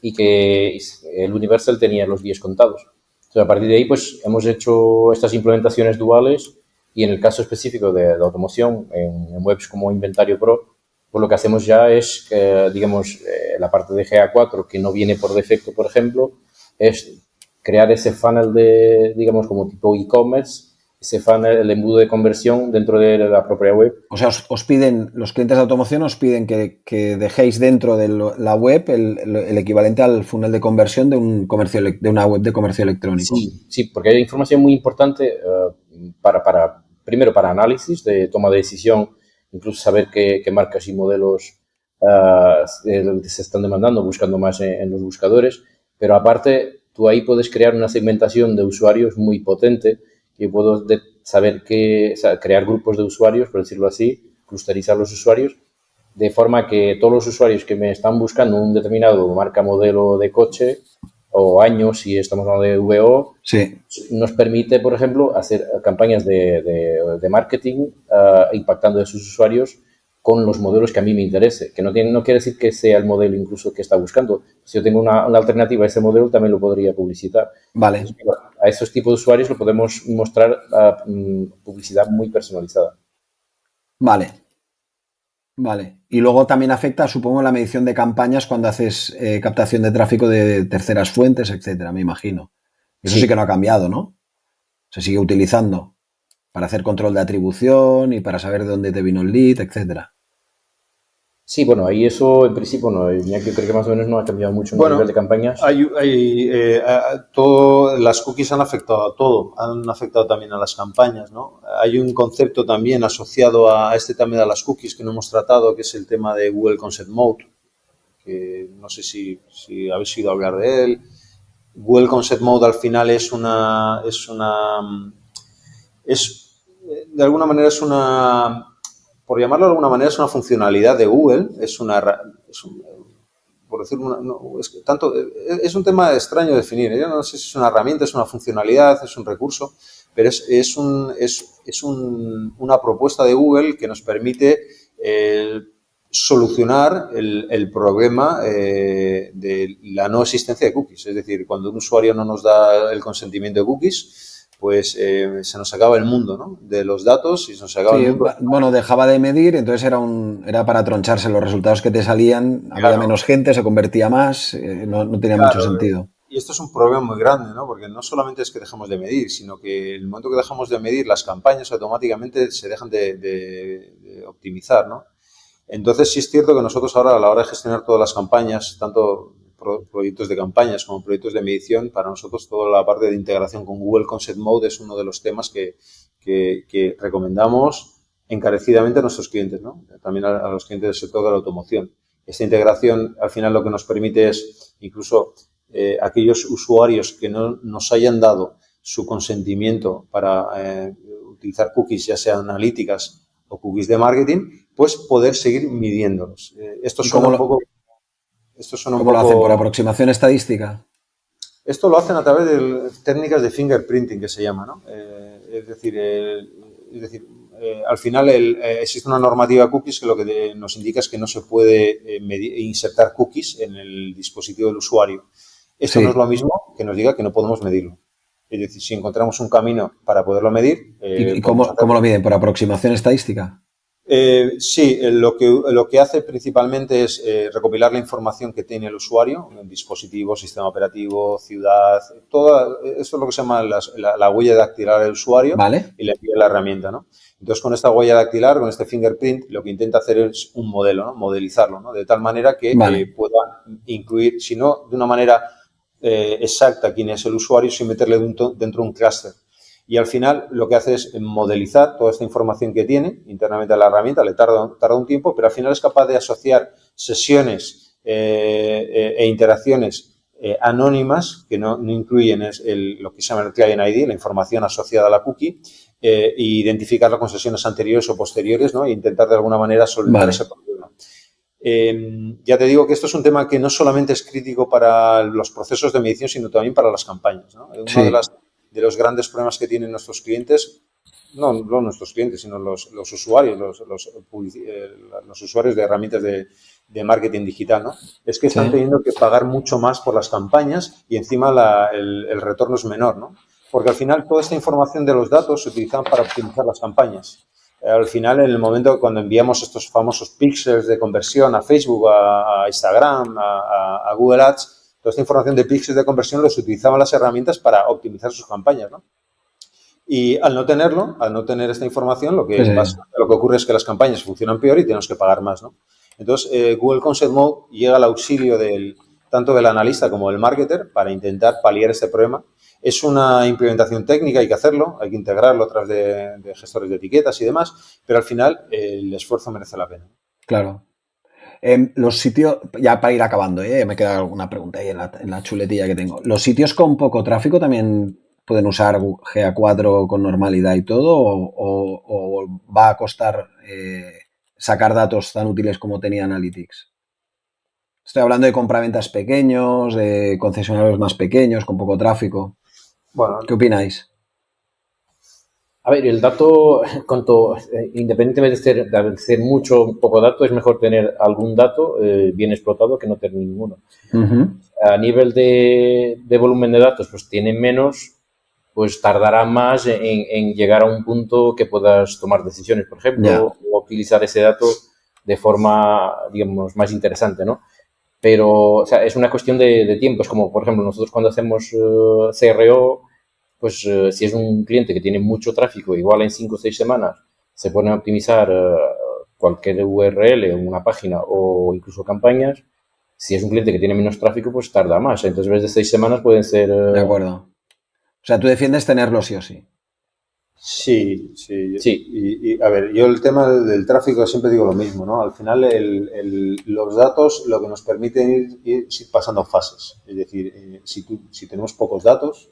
y que el Universal tenía los días contados. Entonces, a partir de ahí pues hemos hecho estas implementaciones duales y en el caso específico de automoción, en webs como Inventario Pro, pues lo que hacemos ya es que, digamos, la parte de GA4 que no viene por defecto, por ejemplo, es crear ese funnel de, digamos, como tipo e-commerce, ese funnel, el embudo de conversión dentro de la propia web. O sea, os piden, los clientes de automoción os piden que dejéis dentro de la web el equivalente al funnel de conversión de una web de comercio electrónico. Sí, porque hay información muy importante primero para análisis de toma de decisión, incluso saber qué marcas y modelos se están demandando, buscando más en los buscadores, pero aparte tú ahí puedes crear una segmentación de usuarios muy potente. Yo puedo saber crear grupos de usuarios, por decirlo así, clusterizar los usuarios, de forma que todos los usuarios que me están buscando un determinado marca, modelo de coche o año, si estamos hablando de VO, sí, nos permite, por ejemplo, hacer campañas de marketing impactando a esos usuarios con los modelos que a mí me interese, que no quiere decir que sea el modelo incluso que está buscando. Si yo tengo una alternativa a ese modelo, también lo podría publicitar. Vale. Entonces, a esos tipos de usuarios lo podemos mostrar publicidad muy personalizada. Vale. Y luego también afecta, supongo, la medición de campañas cuando haces captación de tráfico de terceras fuentes, etcétera, me imagino. Eso sí que no ha cambiado, ¿no? Se sigue utilizando para hacer control de atribución y para saber de dónde te vino el lead, etcétera. Sí, bueno, ahí eso en principio no, ya que creo que más o menos no ha cambiado mucho en el nivel de campañas. Las cookies han afectado a todo, han afectado también a las campañas, ¿no? Hay un concepto también asociado a este tema de las cookies que no hemos tratado, que es el tema de Google Consent Mode, que no sé si habéis oído hablar de él. Google Consent Mode al final de alguna manera por llamarlo de alguna manera, es una funcionalidad de Google, es un tema extraño de definir. Yo no sé si es una herramienta, es una funcionalidad, es un recurso, pero es una propuesta de Google que nos permite solucionar el problema de la no existencia de cookies. Es decir, cuando un usuario no nos da el consentimiento de cookies, pues se nos acaba el mundo, ¿no? De los datos y se nos acaba el mundo. Bueno, dejaba de medir, entonces era para troncharse los resultados que te salían, claro. Había menos gente, se convertía más, no tenía mucho sentido. Y esto es un problema muy grande, ¿no? Porque no solamente es que dejemos de medir, sino que en el momento que dejamos de medir, las campañas automáticamente se dejan de optimizar, ¿no? Entonces sí es cierto que nosotros ahora a la hora de gestionar todas las campañas, tanto proyectos de campañas como proyectos de medición, para nosotros toda la parte de integración con Google Consent Mode es uno de los temas que recomendamos encarecidamente a nuestros clientes, ¿no? También a los clientes del sector de la automoción. Esta integración al final lo que nos permite es incluso aquellos usuarios que no nos hayan dado su consentimiento para utilizar cookies, ya sean analíticas o cookies de marketing, pues poder seguir midiéndolos. Esto suena un poco... ¿Cómo lo hacen? ¿Por aproximación estadística? Esto lo hacen a través de técnicas de fingerprinting, que se llama, ¿no? Es decir, al final existe una normativa cookies que lo que nos indica es que no se puede insertar cookies en el dispositivo del usuario. Esto no es lo mismo que nos diga que no podemos medirlo. Es decir, si encontramos un camino para poderlo medir... ¿Y cómo lo miden? ¿Por aproximación estadística? Sí, lo que hace principalmente es recopilar la información que tiene el usuario, el dispositivo, sistema operativo, ciudad, todo esto es lo que se llama la huella dactilar del usuario. ¿Vale? Y le envía la herramienta, ¿no? Entonces, con esta huella dactilar, con este fingerprint, lo que intenta hacer es un modelo, ¿no? Modelizarlo, ¿no? De tal manera que pueda incluir, si no de una manera exacta quién es el usuario, sin meterle dentro de un clúster. Y al final lo que hace es modelizar toda esta información que tiene internamente a la herramienta, le tarda un tiempo, pero al final es capaz de asociar sesiones e interacciones anónimas que no incluyen lo que se llama el client ID, la información asociada a la cookie, e identificarla con sesiones anteriores o posteriores, ¿no? E intentar de alguna manera solventar ese problema. Ya te digo que esto es un tema que no solamente es crítico para los procesos de medición, sino también para las campañas, ¿no? Uno de los grandes problemas que tienen nuestros clientes, no nuestros clientes, sino los usuarios, los usuarios de herramientas de marketing digital, ¿no? Es que están teniendo que pagar mucho más por las campañas y encima el retorno es menor, ¿no? Porque al final toda esta información de los datos se utilizan para optimizar las campañas. Al final, en el momento cuando enviamos estos famosos píxeles de conversión a Facebook, a Instagram, a Google Ads, toda esta información de pixels de conversión los utilizaban las herramientas para optimizar sus campañas, ¿no? Y al no tener esta información, lo que ocurre es que las campañas funcionan peor y tenemos que pagar más, ¿no? Entonces, Google Consent Mode llega al auxilio tanto del analista como del marketer para intentar paliar este problema. Es una implementación técnica, hay que hacerlo, hay que integrarlo a través de gestores de etiquetas y demás, pero al final el esfuerzo merece la pena. Claro. Los sitios, ya para ir acabando, me queda alguna pregunta ahí en la chuletilla que tengo. ¿Los sitios con poco tráfico también pueden usar GA4 con normalidad y todo? ¿O va a costar sacar datos tan útiles como tenía Analytics? Estoy hablando de compraventas pequeños, de concesionarios más pequeños, con poco tráfico. Bueno, ¿qué opináis? A ver, el dato, independientemente de ser mucho o poco dato, es mejor tener algún dato bien explotado que no tener ninguno. Uh-huh. A nivel de volumen de datos, pues tiene menos, pues tardará más en llegar a un punto que puedas tomar decisiones, por ejemplo, o utilizar ese dato de forma, digamos, más interesante, ¿no? Pero, o sea, es una cuestión de tiempo. Es como, por ejemplo, nosotros cuando hacemos CRO, pues si es un cliente que tiene mucho tráfico, igual en 5 o 6 semanas se pone a optimizar cualquier URL en una página o incluso campañas. Si es un cliente que tiene menos tráfico, pues tarda más. Entonces, en vez de 6 semanas pueden ser... De acuerdo. O sea, tú defiendes tenerlo sí o sí. Sí. Y a ver, yo el tema del tráfico siempre digo lo mismo, ¿no? Al final los datos lo que nos permiten ir pasando fases. Es decir, si tenemos pocos datos,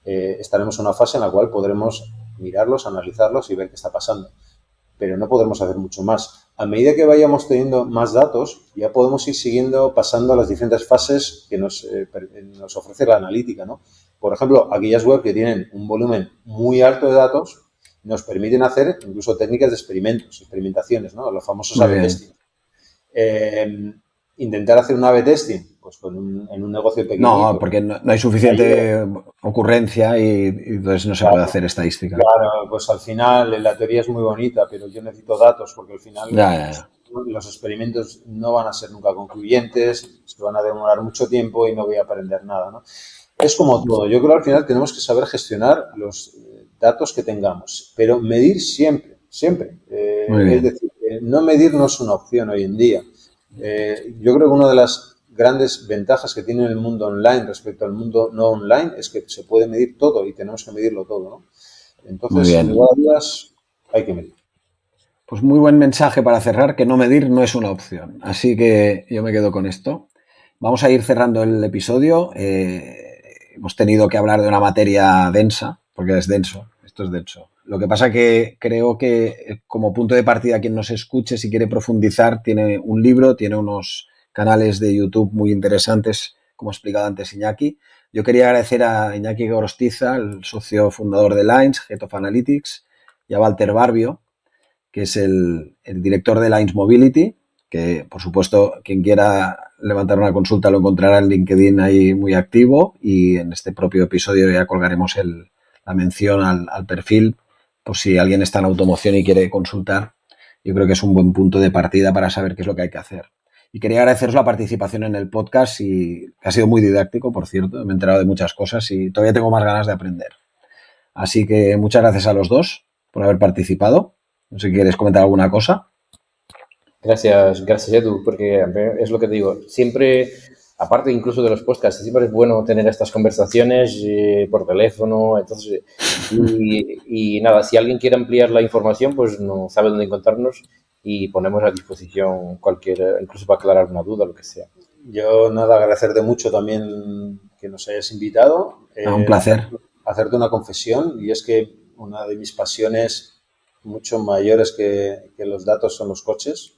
estaremos en una fase en la cual podremos mirarlos, analizarlos y ver qué está pasando. Pero no podremos hacer mucho más. A medida que vayamos teniendo más datos, ya podemos ir pasando a las diferentes fases que nos ofrece la analítica, ¿no? Por ejemplo, aquellas web que tienen un volumen muy alto de datos nos permiten hacer incluso técnicas de experimentaciones, ¿no? Los famosos A/B testing. Intentar hacer un A/B testing, pues en un negocio pequeñito. No, porque no hay suficiente ocurrencia y entonces no se puede hacer estadística. Claro, pues al final la teoría es muy bonita, pero yo necesito datos porque al final los experimentos no van a ser nunca concluyentes, se van a demorar mucho tiempo y no voy a aprender nada, ¿no? Es como todo. Yo creo que al final tenemos que saber gestionar los datos que tengamos, pero medir siempre. Es decir, no medir no es una opción hoy en día. Yo creo que una de las grandes ventajas que tiene el mundo online respecto al mundo no online es que se puede medir todo y tenemos que medirlo todo, ¿no? Entonces, sin lugar a dudas, hay que medir. Pues muy buen mensaje para cerrar, que no medir no es una opción. Así que yo me quedo con esto. Vamos a ir cerrando el episodio. Hemos tenido que hablar de una materia densa, porque es denso, esto es denso. Lo que pasa que creo que como punto de partida quien nos escuche, si quiere profundizar, tiene un libro, tiene unos canales de YouTube muy interesantes, como ha explicado antes Iñaki. Yo quería agradecer a Iñaki Gorostiza, el socio fundador de Lines, Head of Analytics, y a Walter Barbio, que es el director de Lines Mobility, que, por supuesto, quien quiera levantar una consulta lo encontrará en LinkedIn ahí muy activo, y en este propio episodio ya colgaremos la mención al perfil, por si alguien está en automoción y quiere consultar. Yo creo que es un buen punto de partida para saber qué es lo que hay que hacer. Y quería agradeceros la participación en el podcast, y ha sido muy didáctico, por cierto. Me he enterado de muchas cosas y todavía tengo más ganas de aprender. Así que muchas gracias a los dos por haber participado. No sé si quieres comentar alguna cosa. Gracias Edu, porque es lo que te digo, siempre, aparte incluso de los podcasts, siempre es bueno tener estas conversaciones por teléfono, entonces, y nada, si alguien quiere ampliar la información, pues no sabe dónde encontrarnos y ponemos a disposición incluso para aclarar una duda, lo que sea. Yo nada, agradecerte mucho también que nos hayas invitado. Un placer. Hacerte una confesión, y es que una de mis pasiones mucho mayores que los datos son los coches.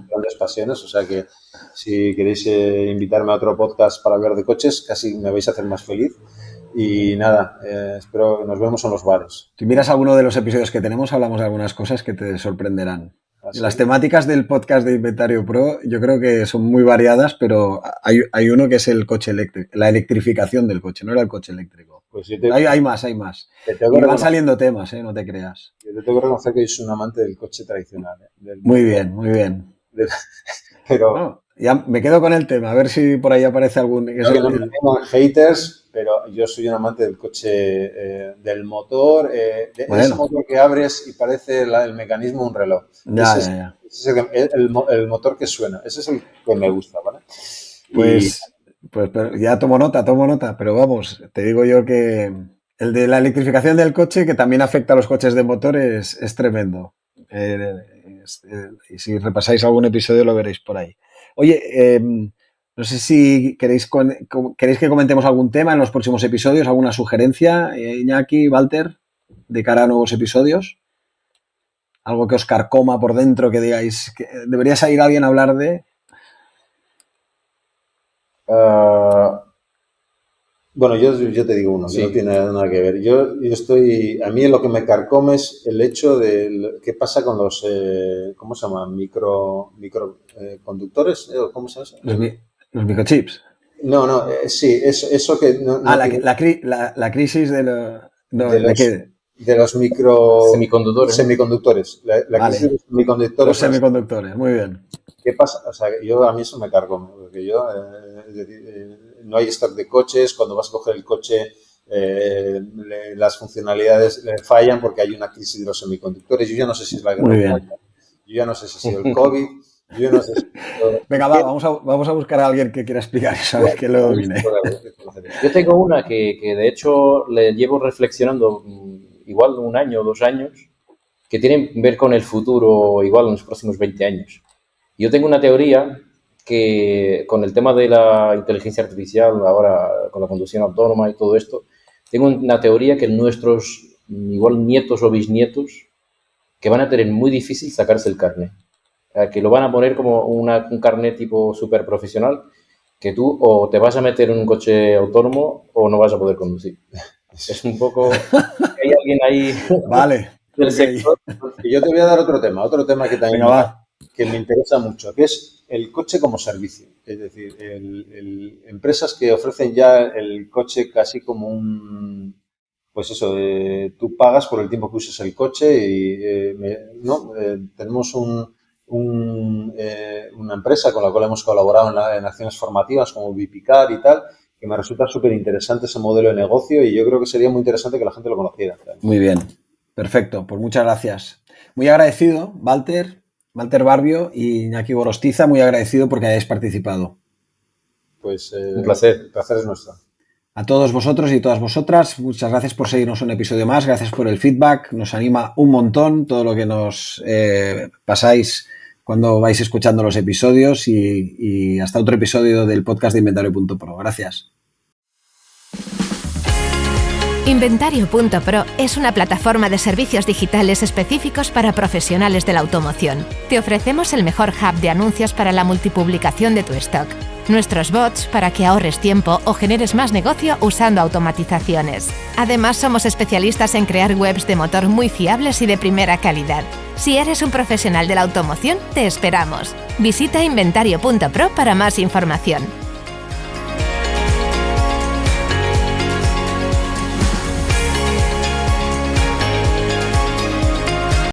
Grandes pasiones, o sea que si queréis invitarme a otro podcast para hablar de coches, casi me vais a hacer más feliz. Y nada, espero que nos vemos en los bares. Si miras alguno de los episodios que tenemos, hablamos de algunas cosas que te sorprenderán. Las temáticas del podcast de Inventario Pro yo creo que son muy variadas, pero hay uno que es el coche eléctrico, la electrificación del coche, no era el coche eléctrico. Pues hay más. Y van saliendo temas, no te creas. Yo te tengo que reconocer que soy un amante del coche tradicional. Muy bien. Pero bueno, ya me quedo con el tema, a ver si por ahí aparece algún... que no me tengo haters, pero yo soy un amante del coche, del motor, de ese motor que abres y parece el mecanismo de un reloj. Ya. Ese es el motor que suena. Ese es el que me gusta, ¿vale? Pues ya tomo nota, pero vamos, te digo yo que el de la electrificación del coche, que también afecta a los coches de motor, es tremendo. Y si repasáis algún episodio lo veréis por ahí. Oye, no sé si queréis que comentemos algún tema en los próximos episodios, alguna sugerencia, Iñaki, Walter, de cara a nuevos episodios. Algo que os carcoma por dentro, que digáis que debería salir alguien a hablar de... Bueno, yo te digo uno, que no tiene nada que ver. A mí lo que me carcome es el hecho de qué pasa con los, ¿cómo se llaman? Microconductores, ¿cómo se llama? Los microchips. No, sí, eso que... la crisis de los semiconductores. La crisis de los semiconductores. Los semiconductores, muy bien. ¿Qué pasa? O sea, a mí eso me cargo, porque no hay stock de coches, cuando vas a coger el coche las funcionalidades fallan porque hay una crisis de los semiconductores. Yo ya no sé si es la guerra, yo ya no sé si ha sido el COVID, yo no sé si... Venga, vamos a buscar a alguien que quiera explicar eso, a ver que lo domine. Yo tengo una que de hecho le llevo reflexionando igual 1 año o 2 años, que tiene que ver con el futuro, igual en los próximos 20 años. Yo tengo una teoría que con el tema de la inteligencia artificial, ahora con la conducción autónoma y todo esto, tengo una teoría que nuestros igual nietos o bisnietos que van a tener muy difícil sacarse el carnet. Que lo van a poner como un carnet tipo súper profesional, que tú o te vas a meter en un coche autónomo o no vas a poder conducir. Es un poco... Hay alguien ahí... Vale. Del sector. Yo te voy a dar otro tema que también que me interesa mucho, que es el coche como servicio. Es decir, empresas que ofrecen ya el coche casi como un... Pues eso, tú pagas por el tiempo que uses el coche y tenemos una empresa con la cual hemos colaborado en acciones formativas como Vipicar y tal, que me resulta súper interesante ese modelo de negocio y yo creo que sería muy interesante que la gente lo conociera. Muy bien, perfecto, pues muchas gracias. Muy agradecido, Walter Barbio y Iñaki Gorostiza, muy agradecido porque hayáis participado. Pues un placer. El placer es nuestro. A todos vosotros y todas vosotras, muchas gracias por seguirnos un episodio más, gracias por el feedback, nos anima un montón todo lo que nos pasáis cuando vais escuchando los episodios y hasta otro episodio del podcast de Inventario.pro. Gracias. Inventario.pro es una plataforma de servicios digitales específicos para profesionales de la automoción. Te ofrecemos el mejor hub de anuncios para la multipublicación de tu stock. Nuestros bots para que ahorres tiempo o generes más negocio usando automatizaciones. Además, somos especialistas en crear webs de motor muy fiables y de primera calidad. Si eres un profesional de la automoción, te esperamos. Visita Inventario.pro para más información.